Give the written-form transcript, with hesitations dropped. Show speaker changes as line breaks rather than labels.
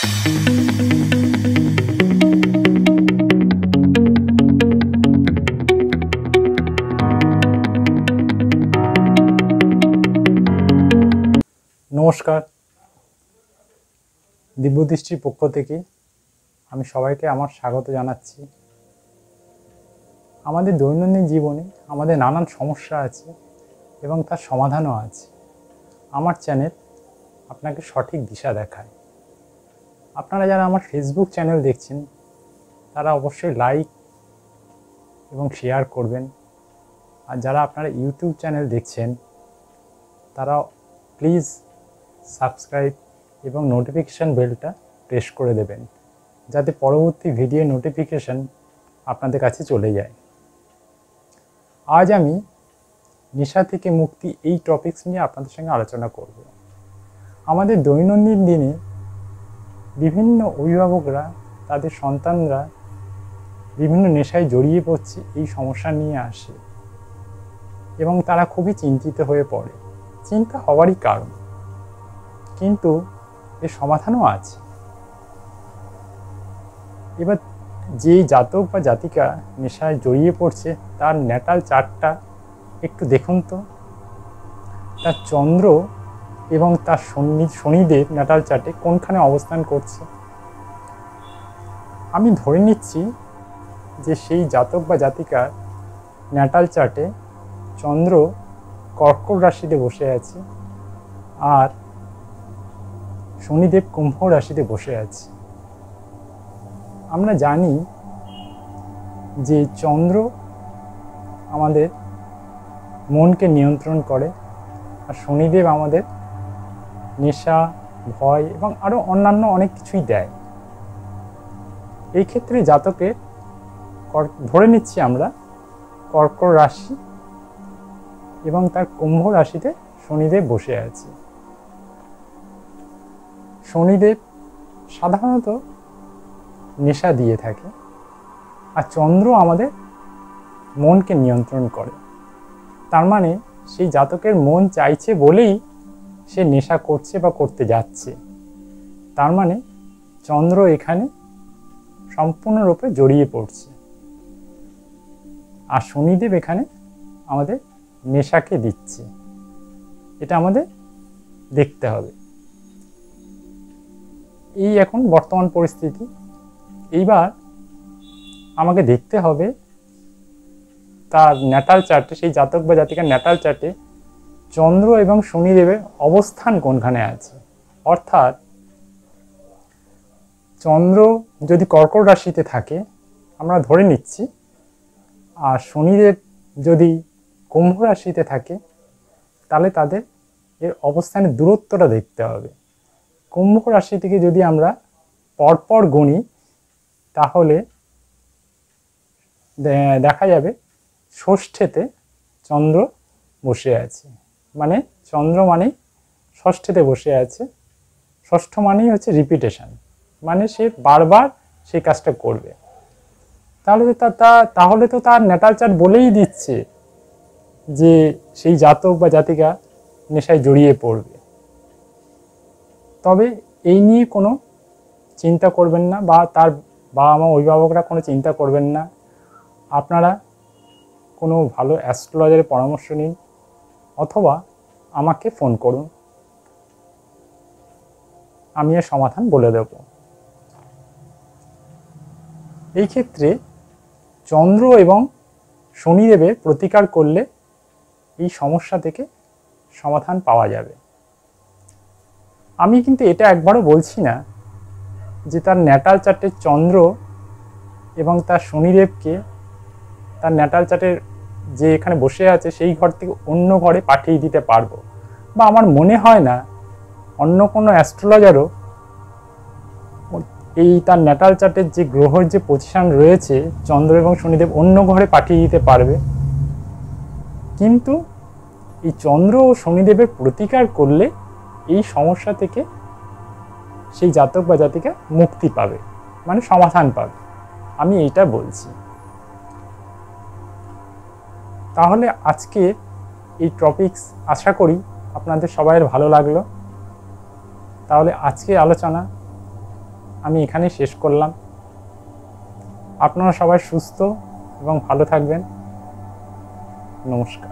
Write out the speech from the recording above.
নমস্কার, দিব্যদৃষ্টির পক্ষ থেকে আমি সবাইকে আমার স্বাগত জানাচ্ছি। আমাদের দৈনন্দিন জীবনে আমাদের নানান সমস্যা আছে এবং তার সমাধানও আছে। আমার চ্যানেল আপনাকে সঠিক দিশা দেখায়। আপনারা যারা আমার ফেসবুক চ্যানেল দেখছেন তারা অবশ্যই লাইক এবং শেয়ার করবেন, আর যারা আপনারা ইউটিউব চ্যানেল দেখছেন তারা প্লিজ সাবস্ক্রাইব এবং নোটিফিকেশান বেলটা প্রেস করে দেবেন, যাতে পরবর্তী ভিডিও নোটিফিকেশান আপনাদের কাছে চলে যায়। আজ আমি নেশা থেকে মুক্তি এই টপিকস নিয়ে আপনাদের সঙ্গে আলোচনা করব। আমাদের দৈনন্দিন দিনে বিভিন্ন অভিভাবকরা তাদের সন্তানরা বিভিন্ন নেশায় জড়িয়ে পড়ছে এই সমস্যা নিয়ে আসে এবং তারা খুবই চিন্তিত হয়ে পড়ে। চিন্তা হওয়ারই কারণ, কিন্তু এর সমাধানও আছে। এবার যে জাতক বা জাতিকা নেশায় জড়িয়ে পড়ছে তার ন্যাটাল চার্টটা একটু দেখুন তো। তার চন্দ্র এবং তার শনিদেব ন্যাটাল চার্টে কোনখানে অবস্থান করছে। আমি ধরে নিচ্ছি যে সেই জাতক বা জাতিকার ন্যাটাল চার্টে চন্দ্র কর্কট রাশিতে বসে আছে আর শনিদেব কুম্ভ রাশিতে বসে আছে। আমরা জানি যে চন্দ্র আমাদের মনকে নিয়ন্ত্রণ করে আর শনিদেব আমাদের নেশা, ভয় এবং আরও অন্যান্য অনেক কিছুই দেয়। এই ক্ষেত্রে জাতকের ধরে নিচ্ছি আমরা কর্কট রাশি এবং তার কুম্ভ রাশিতে শনিদেব বসে আছে। শনিদেব সাধারণত নেশা দিয়ে থাকে আর চন্দ্র আমাদের মনকে নিয়ন্ত্রণ করে। তার মানে সেই জাতকের মন চাইছে বলেই সে নেশা করছে বা করতে যাচ্ছে। তার মানে চন্দ্র এখানে সম্পূর্ণরূপে জড়িয়ে পড়ছে আর শনিদেব এখানে আমাদের নেশাকে দিচ্ছে। এটা আমাদের দেখতে হবে। এই এখন বর্তমান পরিস্থিতি। এইবার আমাকে দেখতে হবে তার ন্যাটাল চার্টে, সেই জাতক বা জাতিকার ন্যাটাল চার্টে চন্দ্র এবং শনিদেবের অবস্থান কোনখানে আছে। অর্থাৎ চন্দ্র যদি কর্কট রাশিতে থাকে আমরা ধরে নিচ্ছি, আর শনিদেব যদি কুম্ভ রাশিতে থাকে তাহলে তাদের এর অবস্থানের দূরত্বটা দেখতে হবে। কুম্ভ রাশি থেকে যদি আমরা পরপর গুনি তাহলে দেখা যাবে ষষ্ঠেতে চন্দ্র বসে আছে। মানে চন্দ্র মানেই ষষ্ঠেতে বসে আছে। ষষ্ঠ মানেই হচ্ছে রিপিটেশন, মানে সে বারবার সেই কাজটা করবে। তাহলে তো তার ন্যাটাল চার্ট বলেই দিচ্ছে যে সেই জাতক বা জাতিকা নেশায় জড়িয়ে পড়বে। তবে এই নিয়ে কোনো চিন্তা করবেন না, বা তার বাবা মা অভিভাবকরা কোনো চিন্তা করবেন না। আপনারা কোনো ভালো অ্যাস্ট্রোলজারের পরামর্শ নিন অথবা আমাকে ফোন করুন, আমি এর সমাধান বলে দেব। এই ক্ষেত্রে চন্দ্র এবং শনিদেবের প্রতিকার করলে এই সমস্যা থেকে সমাধান পাওয়া যাবে। আমি কিন্তু এটা একবারও বলছি না যে তার ন্যাটাল চার্টের চন্দ্র এবং তার শনিদেবকে তার ন্যাটাল চার্টের যে এখানে বসে আছে সেই ঘর থেকে অন্য ঘরে পাঠিয়ে দিতে পারবো, বা আমার মনে হয় না অন্য কোনো অ্যাস্ট্রোলজারও এই তার ন্যাটাল চার্টের যে গ্রহের যে পজিশন রয়েছে চন্দ্র এবং শনিদেব অন্য ঘরে পাঠিয়ে দিতে পারবে। কিন্তু এই চন্দ্র ও শনিদেবের প্রতিকার করলে এই সমস্যা থেকে সেই জাতক বা জাতিকা মুক্তি পাবে, মানে সমাধান পাবে। আমি এইটা বলছি। তাহলে আজকে এই টপিকস আশা করি আপনাদের সবাইয়ের ভালো লাগলো। তাহলে আজকে আলোচনা আমি এখানেই শেষ করলাম। আপনারা সবাই সুস্থ এবং ভালো থাকবেন। নমস্কার।